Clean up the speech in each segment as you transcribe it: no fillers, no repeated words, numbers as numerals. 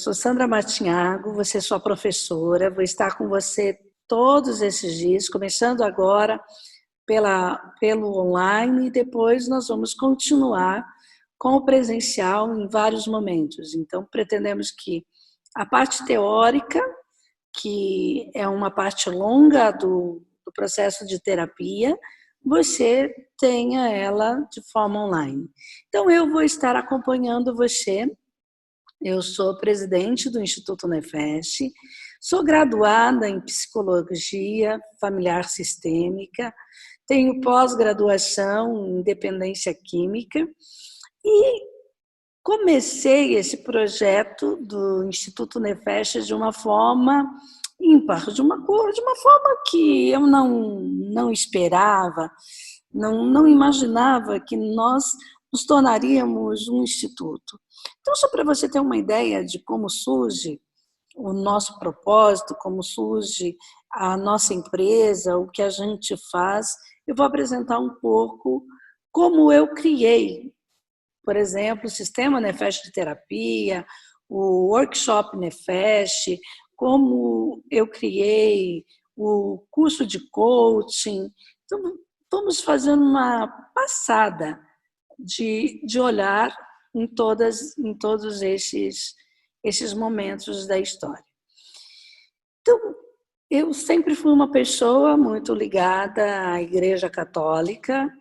sou Sandra Martinhago, vou ser sua professora, vou estar com você todos esses dias, começando agora pelo online e depois nós vamos continuar com o presencial em vários momentos. Então, pretendemos que a parte teórica, que é uma parte longa do processo de terapia, você tenha ela de forma online. Então, eu vou estar acompanhando você. Eu sou presidente do Instituto Nefesh, sou graduada em Psicologia Familiar Sistêmica, tenho pós-graduação em Dependência Química e comecei esse projeto do Instituto Nefesh de uma forma ímpar, de uma forma que eu não esperava, não imaginava que nós nos tornaríamos um instituto. Então, só para você ter uma ideia de como surge o nosso propósito, como surge a nossa empresa, o que a gente faz, eu vou apresentar um pouco como eu criei, por exemplo, o Sistema Nefesh de Terapia, o Workshop Nefesh, como eu criei o curso de coaching. Então, vamos fazendo uma passada de olhar em todos esses momentos da história. Então, eu sempre fui uma pessoa muito ligada à Igreja Católica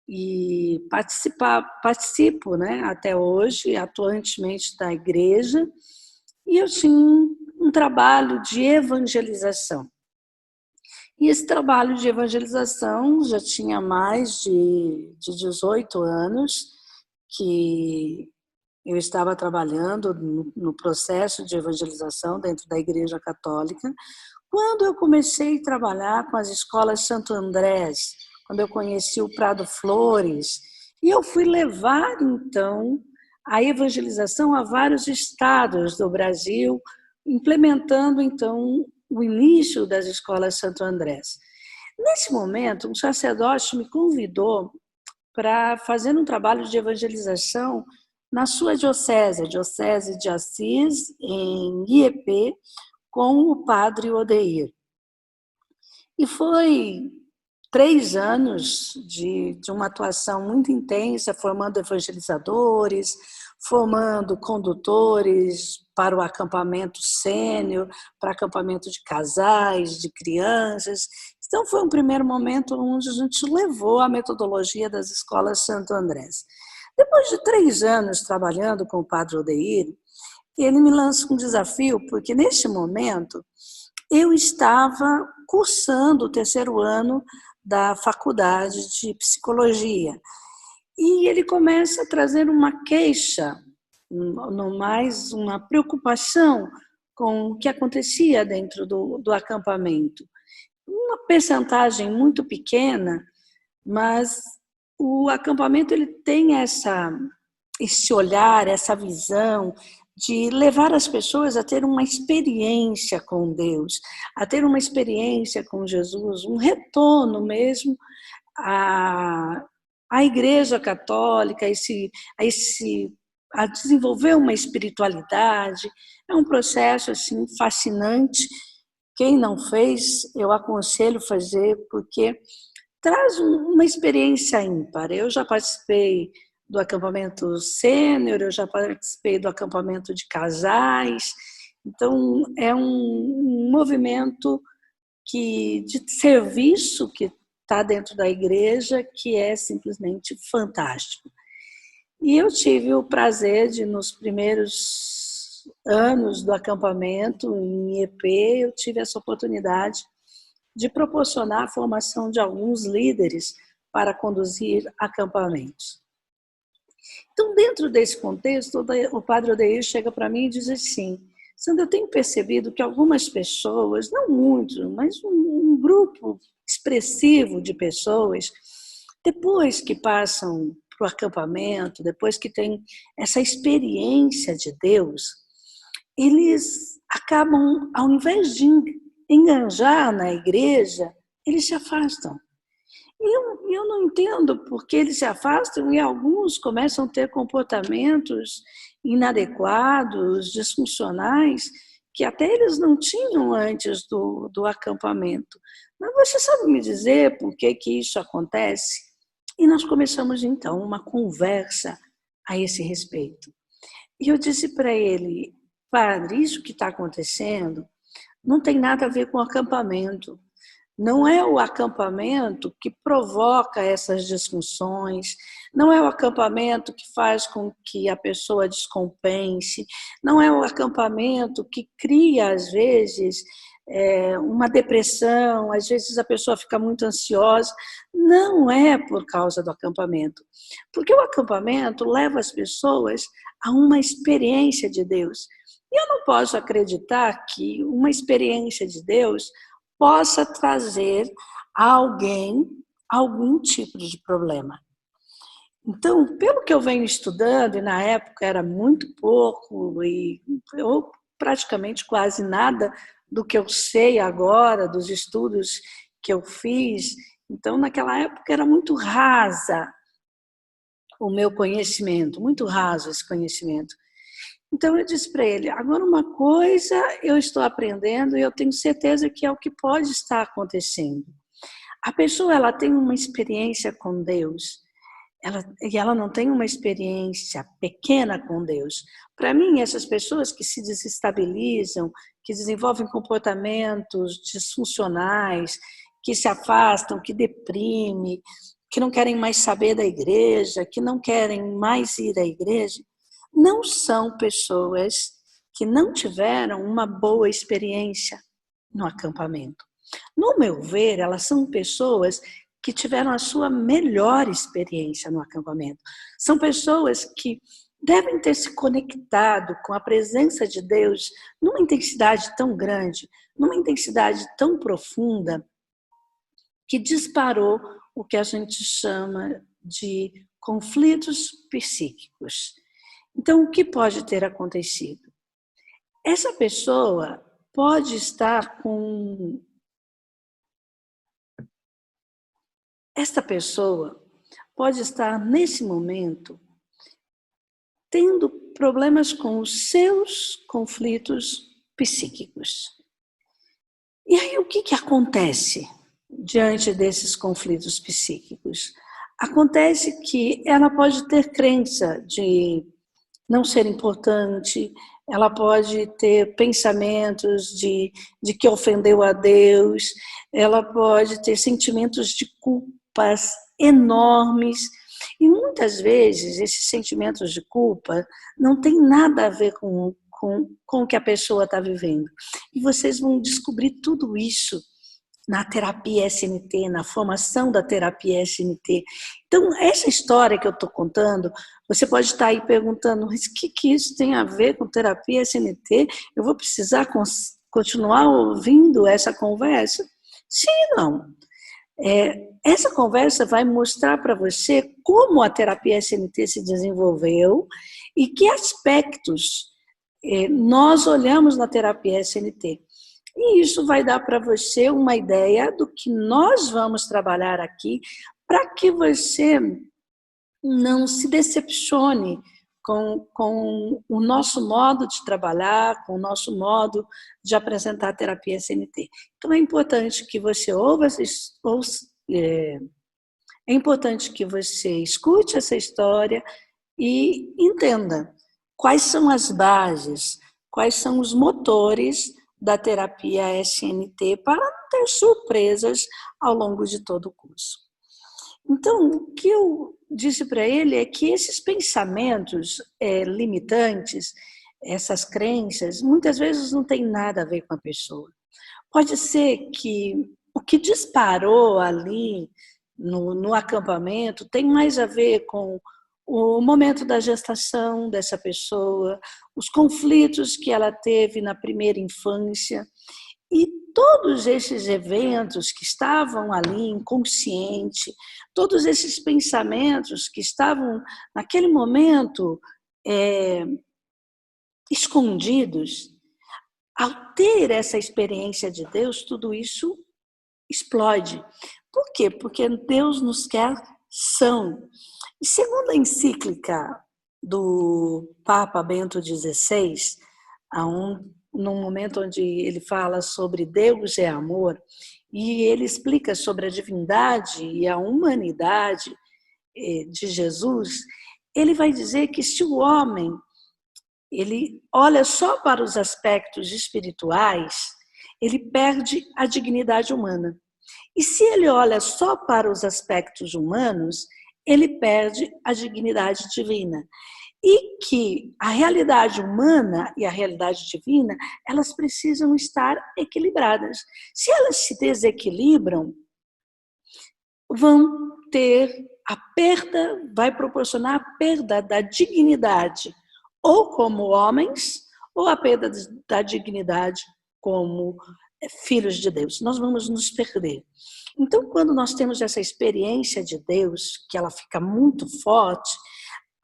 e participo, né, até hoje, atuantemente da Igreja, e eu tinha um trabalho de evangelização. E esse trabalho de evangelização já tinha mais de 18 anos que eu estava trabalhando no processo de evangelização dentro da Igreja Católica, quando eu comecei a trabalhar com as escolas Santo Andrés, quando eu conheci o Prado Flores, e eu fui levar, então, a evangelização a vários estados do Brasil, implementando, então, o início das escolas Santo Andrés. Nesse momento, um sacerdote me convidou para fazer um trabalho de evangelização na sua diocese, a Diocese de Assis, em IEP, com o padre Odeir. E foi 3 anos de uma atuação muito intensa, formando evangelizadores, formando condutores para o acampamento sênior, para acampamento de casais, de crianças. Então, foi um primeiro momento onde a gente levou a metodologia das escolas Santo Andrés. Depois de 3 anos trabalhando com o padre Odeir, ele me lança um desafio, porque neste momento eu estava cursando o 3º ano da faculdade de psicologia. E ele começa a trazer uma queixa, mais uma preocupação com o que acontecia dentro do acampamento. Uma percentagem muito pequena, mas o acampamento ele tem esse olhar, essa visão de levar as pessoas a ter uma experiência com Deus, a ter uma experiência com Jesus, um retorno mesmo à Igreja Católica, a desenvolver uma espiritualidade. É um processo assim, fascinante. Quem não fez, eu aconselho fazer, porque traz uma experiência ímpar. Eu já participei do acampamento sênior, eu já participei do acampamento de casais. Então, é um movimento de serviço que está dentro da igreja, que é simplesmente fantástico. E eu tive o prazer de, nos primeiros anos do acampamento, em IEP, eu tive essa oportunidade de proporcionar a formação de alguns líderes para conduzir acampamentos. Então, dentro desse contexto, o padre Odeir chega para mim e diz assim: Sandra, eu tenho percebido que algumas pessoas, não muito, mas um grupo expressivo de pessoas, depois que passam para o acampamento, depois que têm essa experiência de Deus, eles acabam, ao invés de enganjar na igreja, eles se afastam. E eu não entendo por que eles se afastam e alguns começam a ter comportamentos inadequados, disfuncionais, que até eles não tinham antes do acampamento. Mas você sabe me dizer por que isso acontece? E nós começamos, então, uma conversa a esse respeito. E eu disse para ele, padre, isso que está acontecendo não tem nada a ver com o acampamento. Não é o acampamento que provoca essas disfunções, não é o acampamento que faz com que a pessoa descompense, não é o acampamento que cria, às vezes, uma depressão, às vezes a pessoa fica muito ansiosa. Não é por causa do acampamento, porque o acampamento leva as pessoas a uma experiência de Deus. E eu não posso acreditar que uma experiência de Deus possa trazer a alguém algum tipo de problema. Então, pelo que eu venho estudando, e na época era muito pouco, ou praticamente quase nada do que eu sei agora, dos estudos que eu fiz, então naquela época era muito rasa o meu conhecimento, muito raso esse conhecimento. Então eu disse para ele, agora uma coisa eu estou aprendendo e eu tenho certeza que é o que pode estar acontecendo. A pessoa ela tem uma experiência com Deus, ela não tem uma experiência pequena com Deus. Para mim, essas pessoas que se desestabilizam, que desenvolvem comportamentos disfuncionais, que se afastam, que deprimem, que não querem mais saber da igreja, que não querem mais ir à igreja, não são pessoas que não tiveram uma boa experiência no acampamento. No meu ver, elas são pessoas que tiveram a sua melhor experiência no acampamento. São pessoas que devem ter se conectado com a presença de Deus numa intensidade tão grande, numa intensidade tão profunda, que disparou o que a gente chama de conflitos psíquicos. Então, o que pode ter acontecido? Essa pessoa pode estar com... Esta pessoa pode estar, nesse momento, tendo problemas com os seus conflitos psíquicos. E aí, o que acontece diante desses conflitos psíquicos? Acontece que ela pode ter crença de não ser importante, ela pode ter pensamentos de que ofendeu a Deus, ela pode ter sentimentos de culpas enormes. E muitas vezes esses sentimentos de culpa não têm nada a ver com o que a pessoa está vivendo. E vocês vão descobrir tudo isso na terapia SNT, na formação da terapia SNT. Então, essa história que eu estou contando, você pode estar aí perguntando, mas o que isso tem a ver com terapia SNT? Eu vou precisar continuar ouvindo essa conversa? Sim e não. Essa conversa vai mostrar para você como a terapia SNT se desenvolveu e que aspectos nós olhamos na terapia SNT. E isso vai dar para você uma ideia do que nós vamos trabalhar aqui para que você não se decepcione com o nosso modo de trabalhar, com o nosso modo de apresentar a terapia SNT. Então, é importante que você é importante que você escute essa história e entenda quais são as bases, quais são os motores da terapia SNT para não ter surpresas ao longo de todo o curso. Então, o que eu disse para ele é que esses pensamentos limitantes, essas crenças, muitas vezes não tem nada a ver com a pessoa. Pode ser que o que disparou ali no acampamento tem mais a ver com o momento da gestação dessa pessoa, os conflitos que ela teve na primeira infância, e todos esses eventos que estavam ali inconsciente, todos esses pensamentos que estavam naquele momento escondidos, ao ter essa experiência de Deus, tudo isso explode. Por quê? Porque Deus nos quer são. E segundo a encíclica do Papa Bento XVI, num momento onde ele fala sobre Deus é amor, e ele explica sobre a divindade e a humanidade de Jesus, ele vai dizer que se o homem ele olha só para os aspectos espirituais, ele perde a dignidade humana. E se ele olha só para os aspectos humanos, ele perde a dignidade divina. E que a realidade humana e a realidade divina, elas precisam estar equilibradas. Se elas se desequilibram, vão ter a perda, vai proporcionar a perda da dignidade, ou como homens, ou a perda da dignidade como filhos de Deus. Nós vamos nos perder. Então, quando nós temos essa experiência de Deus, que ela fica muito forte,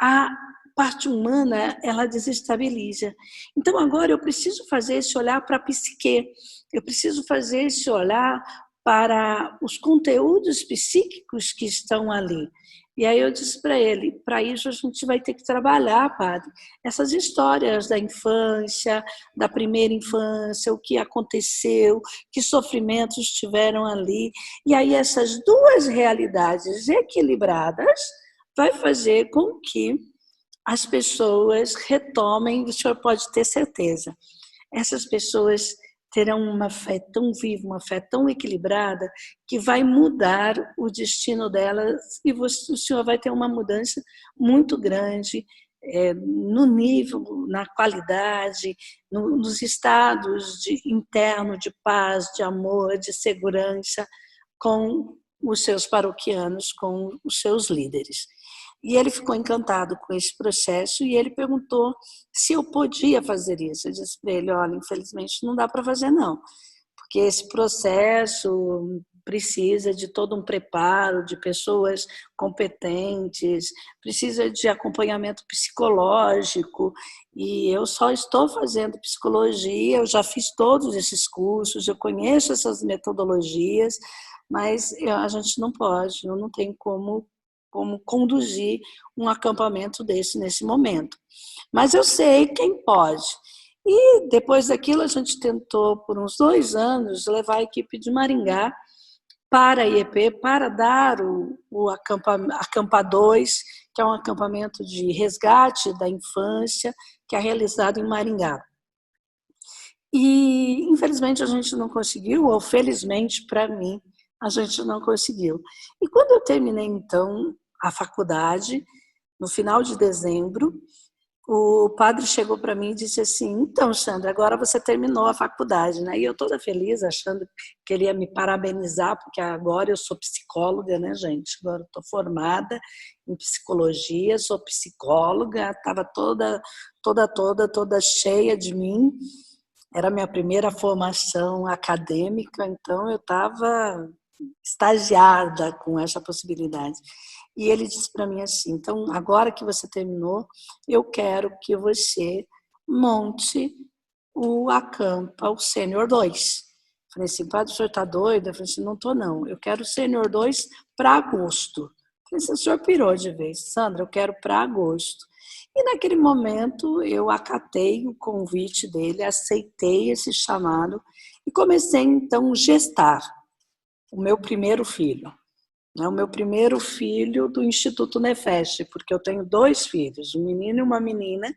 a parte humana, ela desestabiliza. Então, agora eu preciso fazer esse olhar para a psique, eu preciso fazer esse olhar para os conteúdos psíquicos que estão ali. E aí eu disse para ele, para isso a gente vai ter que trabalhar, padre, essas histórias da infância, da primeira infância, o que aconteceu, que sofrimentos tiveram ali. E aí essas duas realidades equilibradas vai fazer com que as pessoas retomem, o senhor pode ter certeza, essas pessoas terão uma fé tão viva, uma fé tão equilibrada, que vai mudar o destino delas e o senhor vai ter uma mudança muito grande no nível, na qualidade, nos estados internos de paz, de amor, de segurança com os seus paroquianos, com os seus líderes. E ele ficou encantado com esse processo e ele perguntou se eu podia fazer isso. Eu disse para ele, olha, infelizmente não dá para fazer não, porque esse processo precisa de todo um preparo, de pessoas competentes, precisa de acompanhamento psicológico, e eu só estou fazendo psicologia, eu já fiz todos esses cursos, eu conheço essas metodologias, mas a gente não pode, eu não tenho como conduzir um acampamento desse nesse momento. Mas eu sei quem pode. E depois daquilo a gente tentou, por uns 2 anos, levar a equipe de Maringá para a IEP, para dar o Acampa 2, que é um acampamento de resgate da infância, que é realizado em Maringá. E, infelizmente, a gente não conseguiu, ou felizmente para mim, a gente não conseguiu. E quando eu terminei, então, a faculdade, no final de dezembro, o padre chegou para mim e disse assim, então, Sandra, agora você terminou a faculdade, né? E eu toda feliz, achando que ele ia me parabenizar, porque agora eu sou psicóloga, né, gente? Agora estou formada em psicologia, sou psicóloga, estava toda cheia de mim. Era a minha primeira formação acadêmica, então eu estava estagiada com essa possibilidade. E ele disse para mim assim, então, agora que você terminou, eu quero que você monte o Acampa, o Sênior 2. Falei assim, padre, o senhor está doido? Eu falei assim, não estou não, eu quero o Sênior 2 para agosto. Falei assim, o senhor pirou de vez, Sandra, eu quero para agosto. E naquele momento eu acatei o convite dele, aceitei esse chamado e comecei então a gestar o meu primeiro filho. O meu primeiro filho do Instituto Nefeste, porque eu tenho 2 filhos, um menino e uma menina,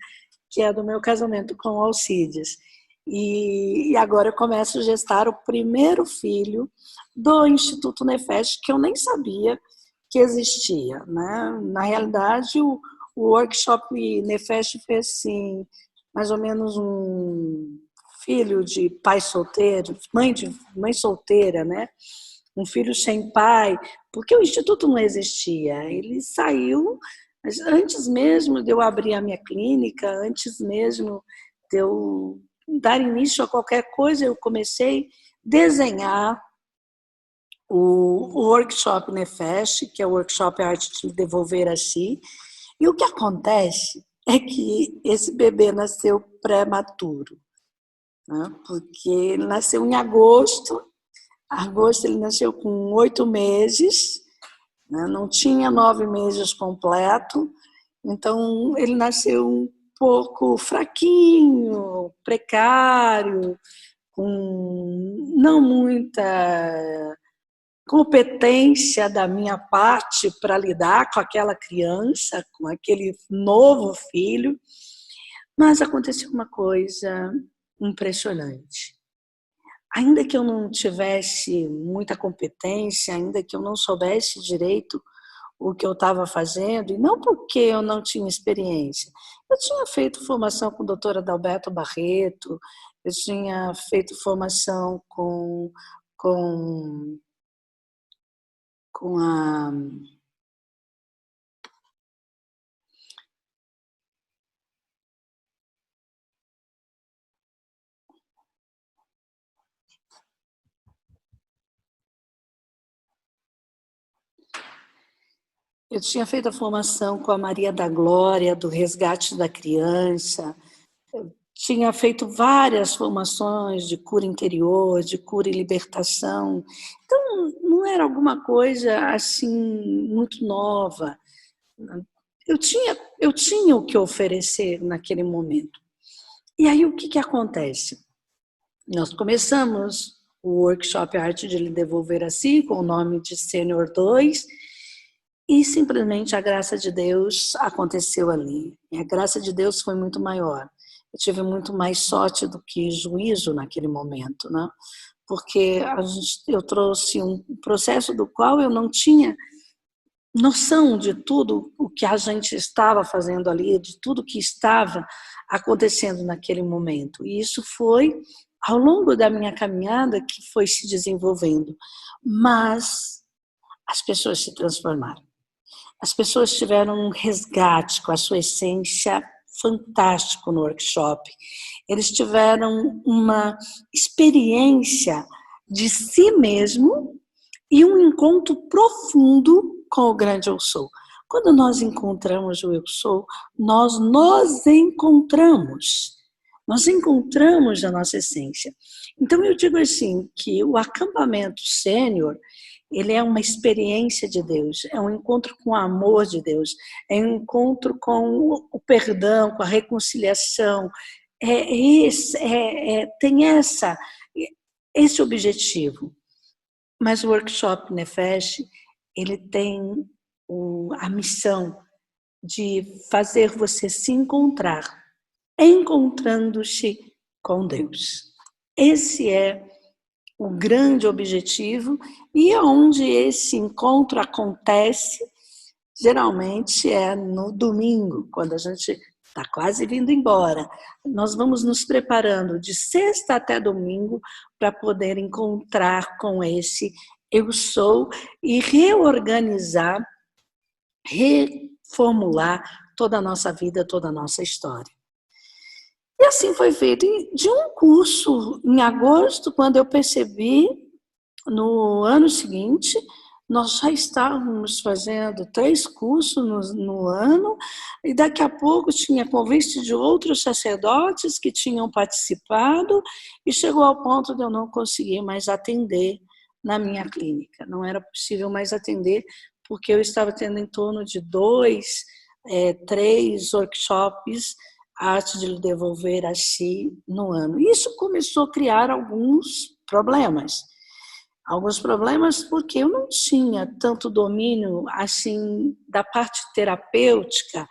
que é do meu casamento com o Alcides. E agora eu começo a gestar o primeiro filho do Instituto Nefeste, que eu nem sabia que existia, né? Na realidade, o workshop Nefeste foi assim, mais ou menos um filho de pai solteiro, mãe solteira, né? Um filho sem pai, porque o Instituto não existia. Ele saiu antes mesmo de eu abrir a minha clínica, antes mesmo de eu dar início a qualquer coisa, eu comecei a desenhar o workshop Nefeste, que é o workshop Arte de Devolver a Si. E o que acontece é que esse bebê nasceu prematuro, né? Porque ele nasceu em agosto ele nasceu com 8 meses, né? Não tinha 9 meses completo, Então, ele nasceu um pouco fraquinho, precário, com não muita competência da minha parte para lidar com aquela criança, com aquele novo filho, mas aconteceu uma coisa impressionante. Ainda que eu não tivesse muita competência, ainda que eu não soubesse direito o que eu estava fazendo, e não porque eu não tinha experiência. Eu tinha feito formação com a doutora Adalberto Barreto, eu tinha feito formação com, com a... Eu tinha feito a formação com a Maria da Glória, do Resgate da Criança, tinha feito várias formações de cura interior, de cura e libertação. Então, não era alguma coisa assim muito nova. Eu tinha o que oferecer naquele momento. E aí, o que acontece? Nós começamos o workshop Arte de Lhe Devolver a Si, com o nome de Sênior 2, e simplesmente a graça de Deus aconteceu ali. E a graça de Deus foi muito maior. Eu tive muito mais sorte do que juízo naquele momento, né? Porque eu trouxe um processo do qual eu não tinha noção de tudo o que a gente estava fazendo ali, de tudo que estava acontecendo naquele momento. E isso foi ao longo da minha caminhada que foi se desenvolvendo. Mas as pessoas se transformaram. As pessoas tiveram um resgate com a sua essência fantástico no workshop. Eles tiveram uma experiência de si mesmo e um encontro profundo com o grande Eu Sou. Quando nós encontramos o Eu Sou, nós nos encontramos. Nós encontramos a nossa essência. Então, eu digo assim, que o acampamento sênior, ele é uma experiência de Deus, é um encontro com o amor de Deus, é um encontro com o perdão, com a reconciliação. Tem esse objetivo. Mas o workshop Nefesh, ele tem a missão de fazer você se encontrar, encontrando-se com Deus. Esse é o grande objetivo, e onde esse encontro acontece, geralmente é no domingo, quando a gente está quase vindo embora. Nós vamos nos preparando de sexta até domingo para poder encontrar com esse Eu Sou e reorganizar, reformular toda a nossa vida, toda a nossa história. E assim foi feito. E de um curso, em agosto, quando eu percebi, no ano seguinte, nós já estávamos fazendo 3 cursos no ano, e daqui a pouco tinha convite de outros sacerdotes que tinham participado, e chegou ao ponto de eu não conseguir mais atender na minha clínica. Não era possível mais atender, porque eu estava tendo em torno de 2, 3 workshops Arte de Lhe Devolver a Si no ano. Isso começou a criar alguns problemas. Alguns problemas porque eu não tinha tanto domínio assim da parte terapêutica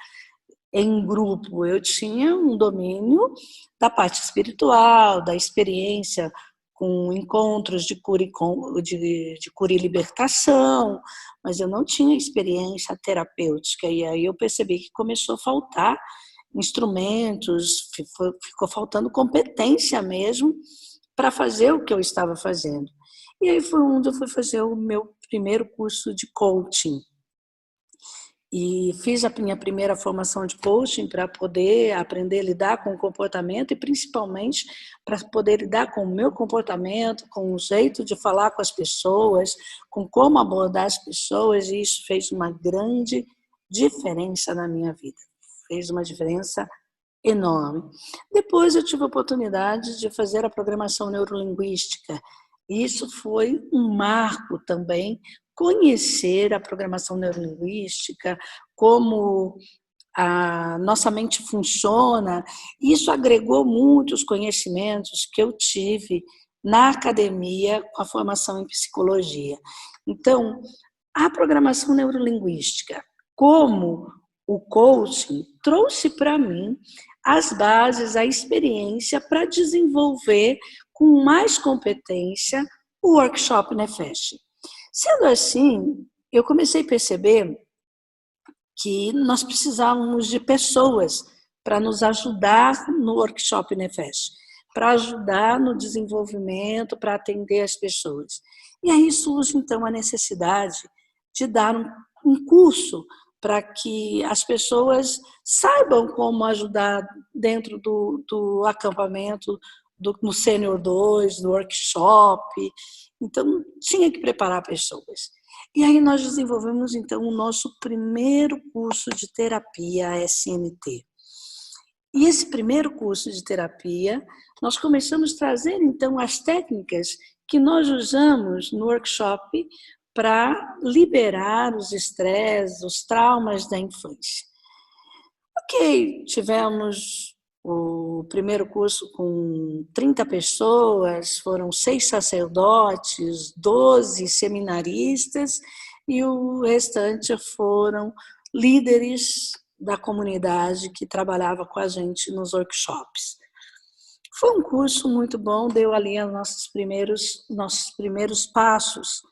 em grupo. Eu tinha um domínio da parte espiritual, da experiência com encontros de cura e libertação, mas eu não tinha experiência terapêutica. E aí eu percebi que começou a faltar instrumentos, ficou faltando competência mesmo para fazer o que eu estava fazendo. E aí foi onde eu fui fazer o meu primeiro curso de coaching. E fiz a minha primeira formação de coaching para poder aprender a lidar com o comportamento e principalmente para poder lidar com o meu comportamento, com o jeito de falar com as pessoas, com como abordar as pessoas, e isso fez uma grande diferença na minha vida. Fez uma diferença enorme. Depois eu tive a oportunidade de fazer a programação neurolinguística. Isso foi um marco também, conhecer a programação neurolinguística, como a nossa mente funciona. Isso agregou muitos conhecimentos que eu tive na academia com a formação em psicologia. Então, a programação neurolinguística, como o coaching, trouxe para mim as bases, a experiência para desenvolver com mais competência o workshop Nefesh. Sendo assim, eu comecei a perceber que nós precisávamos de pessoas para nos ajudar no workshop Nefesh, para ajudar no desenvolvimento, para atender as pessoas. E aí surge, então, a necessidade de dar um curso para que as pessoas saibam como ajudar dentro do acampamento, no Sênior 2, do workshop. Então, tinha que preparar pessoas. E aí nós desenvolvemos, então, o nosso primeiro curso de terapia SNT. E esse primeiro curso de terapia, nós começamos a trazer, então, as técnicas que nós usamos no workshop para liberar os estresses, os traumas da infância. Ok, tivemos o primeiro curso com 30 pessoas, foram 6 sacerdotes, 12 seminaristas e o restante foram líderes da comunidade que trabalhava com a gente nos workshops. Foi um curso muito bom, deu ali os nossos primeiros passos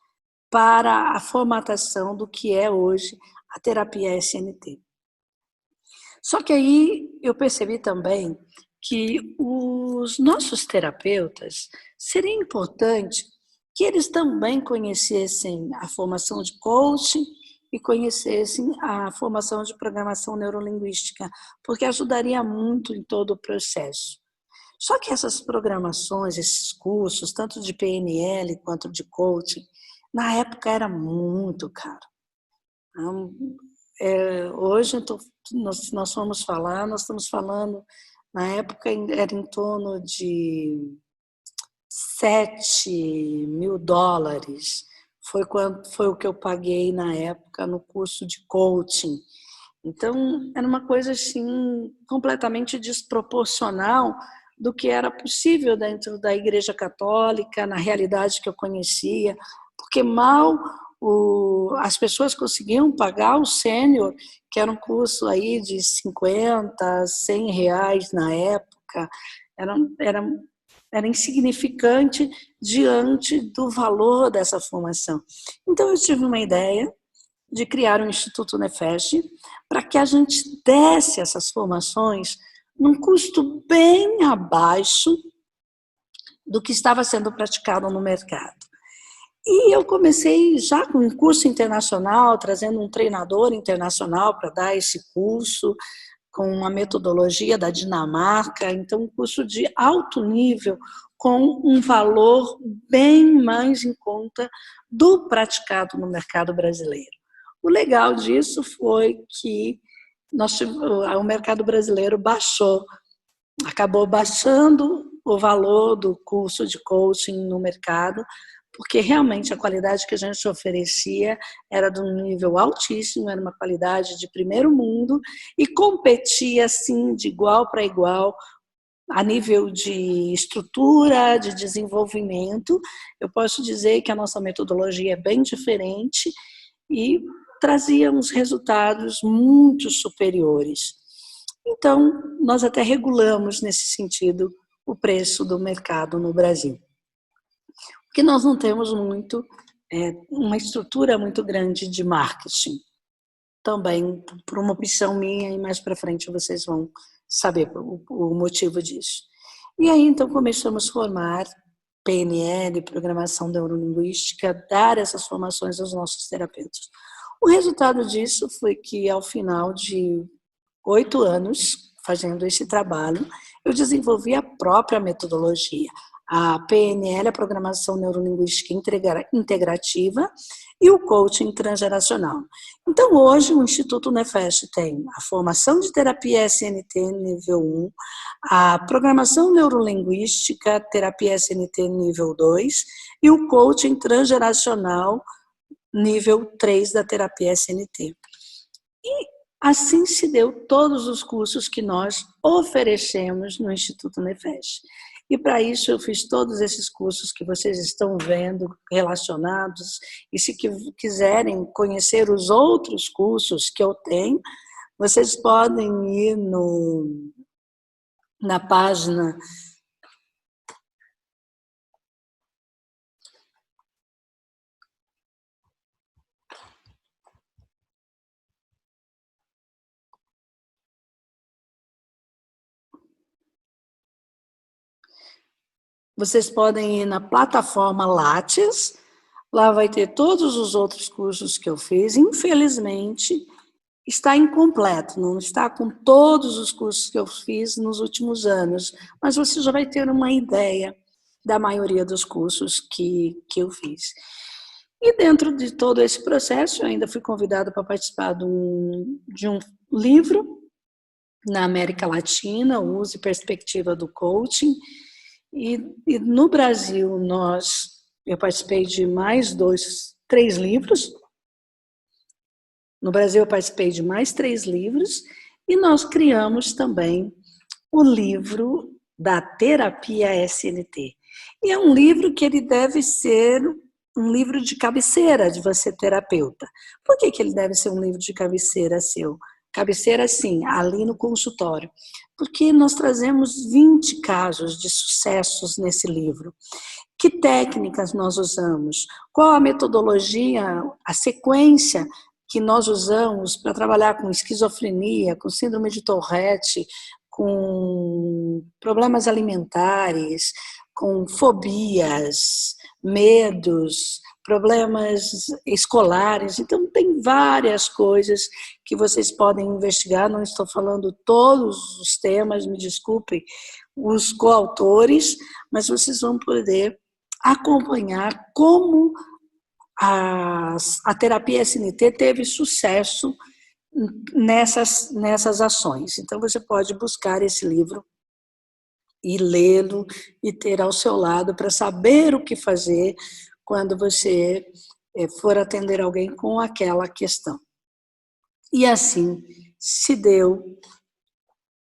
para a formatação do que é hoje a terapia SNT. Só que aí eu percebi também que os nossos terapeutas, seria importante que eles também conhecessem a formação de coaching e conhecessem a formação de programação neurolinguística, porque ajudaria muito em todo o processo. Só que essas programações, esses cursos, tanto de PNL quanto de coaching, na época era muito caro. Hoje nós estamos falando, na época era em torno de $7.000. Foi o que eu paguei na época no curso de coaching. Então, era uma coisa assim, completamente desproporcional do que era possível dentro da Igreja Católica, na realidade que eu conhecia, porque mal as pessoas conseguiam pagar o sênior, que era um curso aí de R$50, R$100 na época, era insignificante diante do valor dessa formação. Então, eu tive uma ideia de criar um Instituto Nefesh para que a gente desse essas formações num custo bem abaixo do que estava sendo praticado no mercado. E eu comecei já com um curso internacional, trazendo um treinador internacional para dar esse curso, com uma metodologia da Dinamarca, então um curso de alto nível, com um valor bem mais em conta do praticado no mercado brasileiro. O legal disso foi que o mercado brasileiro acabou baixando o valor do curso de coaching no mercado, porque realmente a qualidade que a gente oferecia era de um nível altíssimo, era uma qualidade de primeiro mundo e competia, assim, de igual para igual, a nível de estrutura, de desenvolvimento. Eu posso dizer que a nossa metodologia é bem diferente e trazia uns resultados muito superiores. Então, nós até regulamos, nesse sentido, o preço do mercado no Brasil. Porque nós não temos uma estrutura muito grande de marketing. Também por uma opção minha, e mais para frente vocês vão saber o motivo disso. E aí, então, começamos a formar PNL, Programação Neurolinguística, dar essas formações aos nossos terapeutas. O resultado disso foi que, ao final de 8 anos fazendo esse trabalho, eu desenvolvi a própria metodologia, a PNL, a Programação Neurolinguística Integrativa, e o Coaching Transgeracional. Então, hoje, o Instituto Nefesh tem a formação de terapia SNT nível 1, a Programação Neurolinguística, terapia SNT nível 2, e o Coaching Transgeracional nível 3 da terapia SNT. E Assim se deu todos os cursos que nós oferecemos no Instituto Nefesh. E para isso eu fiz todos esses cursos que vocês estão vendo relacionados. E se quiserem conhecer os outros cursos que eu tenho, vocês podem ir na página vocês podem ir na plataforma Lattes, lá vai ter todos os outros cursos que eu fiz. Infelizmente, está incompleto, não está com todos os cursos que eu fiz nos últimos anos, mas você já vai ter uma ideia da maioria dos cursos que eu fiz. E dentro de todo esse processo, eu ainda fui convidada para participar de um livro na América Latina, o Uso e Perspectiva do Coaching. E no Brasil, eu participei de mais 3 livros. No Brasil, eu participei de mais 3 livros. E nós criamos também o livro da terapia SNT. E é um livro que ele deve ser um livro de cabeceira de você, terapeuta. Por que ele deve ser um livro de cabeceira seu? Cabeceira, sim, ali no consultório. Porque nós trazemos 20 casos de sucessos nesse livro. Que técnicas nós usamos? Qual a metodologia, a sequência que nós usamos para trabalhar com esquizofrenia, com síndrome de Tourette, com problemas alimentares, com fobias, medos, problemas escolares. Então, tem várias coisas que vocês podem investigar. Não estou falando todos os temas, me desculpem os coautores, mas vocês vão poder acompanhar como a terapia SNT teve sucesso nessas ações. Então, você pode buscar esse livro e lê-lo e ter ao seu lado para saber o que fazer quando você for atender alguém com aquela questão. E assim se deu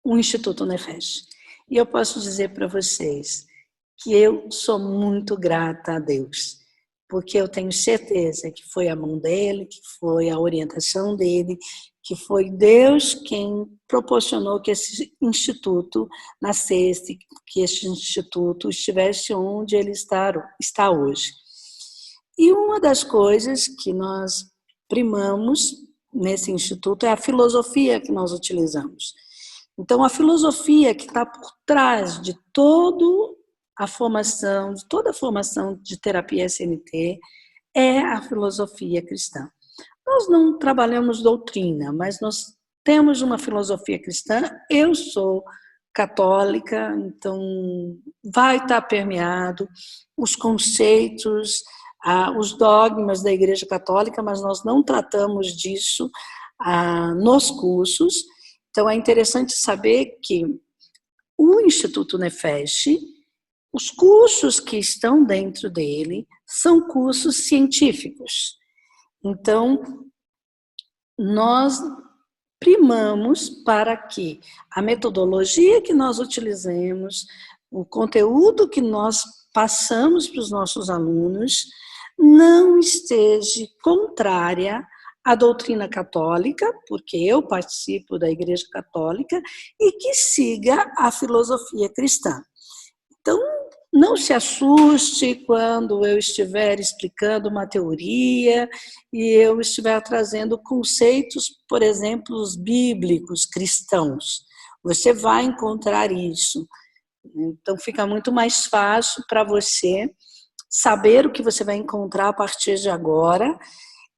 o Instituto Nefesh. E eu posso dizer para vocês que eu sou muito grata a Deus, porque eu tenho certeza que foi a mão dele, que foi a orientação dele, que foi Deus quem proporcionou que esse instituto nascesse, que esse instituto estivesse onde ele está hoje. E uma das coisas que nós primamos nesse instituto é a filosofia que nós utilizamos. Então, a filosofia que está por trás de toda a formação de terapia SNT é a filosofia cristã. Nós não trabalhamos doutrina, mas nós temos uma filosofia cristã. Eu sou católica, então vai estar permeado os conceitos, os dogmas da Igreja Católica, mas nós não tratamos disso nos cursos. Então, é interessante saber que o Instituto Nefesh, os cursos que estão dentro dele são cursos científicos. Então, nós primamos para que a metodologia que nós utilizemos, o conteúdo que nós passamos para os nossos alunos, não esteja contrária à doutrina católica, porque eu participo da Igreja Católica, e que siga a filosofia cristã. Então, não se assuste quando eu estiver explicando uma teoria e eu estiver trazendo conceitos, por exemplo, os bíblicos cristãos. Você vai encontrar isso. Então, fica muito mais fácil para você saber o que você vai encontrar a partir de agora.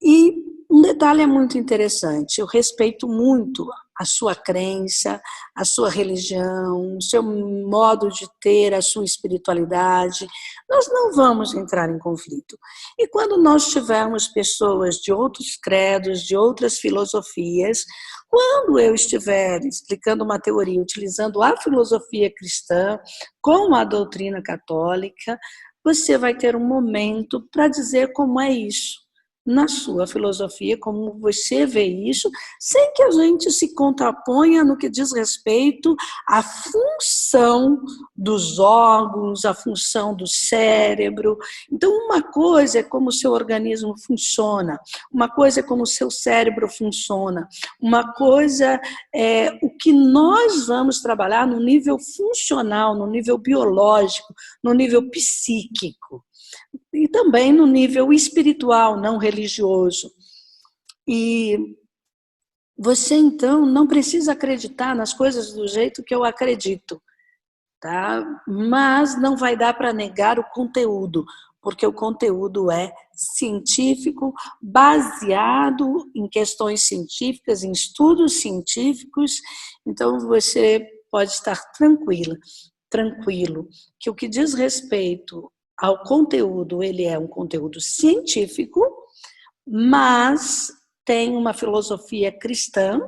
E um detalhe é muito interessante, eu respeito muito a sua crença, a sua religião, o seu modo de ter, a sua espiritualidade. Nós não vamos entrar em conflito. E quando nós tivermos pessoas de outros credos, de outras filosofias, quando eu estiver explicando uma teoria utilizando a filosofia cristã com a doutrina católica, você vai ter um momento para dizer como é isso. na sua filosofia, como você vê isso, sem que a gente se contraponha no que diz respeito à função dos órgãos, à função do cérebro. Então, uma coisa é como o seu organismo funciona, uma coisa é como o seu cérebro funciona, uma coisa é o que nós vamos trabalhar no nível funcional, no nível biológico, no nível psíquico. E também no nível espiritual, não religioso. E você, então, não precisa acreditar nas coisas do jeito que eu acredito, tá? Mas não vai dar para negar o conteúdo, porque o conteúdo é científico, baseado em questões científicas, em estudos científicos, então você pode estar tranquilo, que o que diz respeito ao conteúdo, ele é um conteúdo científico, mas tem uma filosofia cristã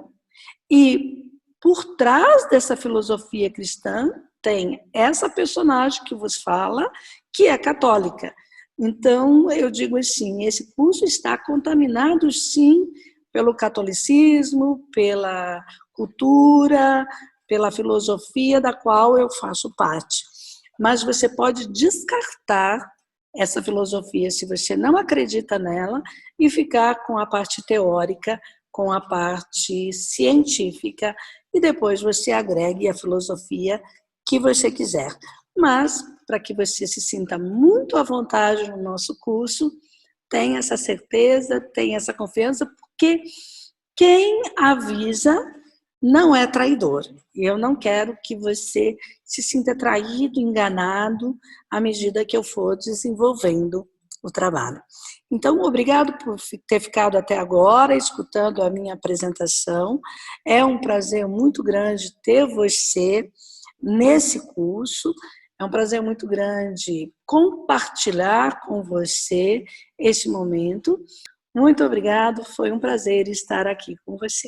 e por trás dessa filosofia cristã tem essa personagem que vos fala, que é católica. Então, eu digo assim, esse curso está contaminado, sim, pelo catolicismo, pela cultura, pela filosofia da qual eu faço parte. Mas você pode descartar essa filosofia se você não acredita nela e ficar com a parte teórica, com a parte científica, e depois você agregue a filosofia que você quiser. Mas, para que você se sinta muito à vontade no nosso curso, tenha essa certeza, tenha essa confiança, porque quem avisa não é traidor. E eu não quero que você se sinta traído, enganado, à medida que eu for desenvolvendo o trabalho. Então, obrigado por ter ficado até agora, escutando a minha apresentação. É um prazer muito grande ter você nesse curso. É um prazer muito grande compartilhar com você esse momento. Muito obrigado, foi um prazer estar aqui com você.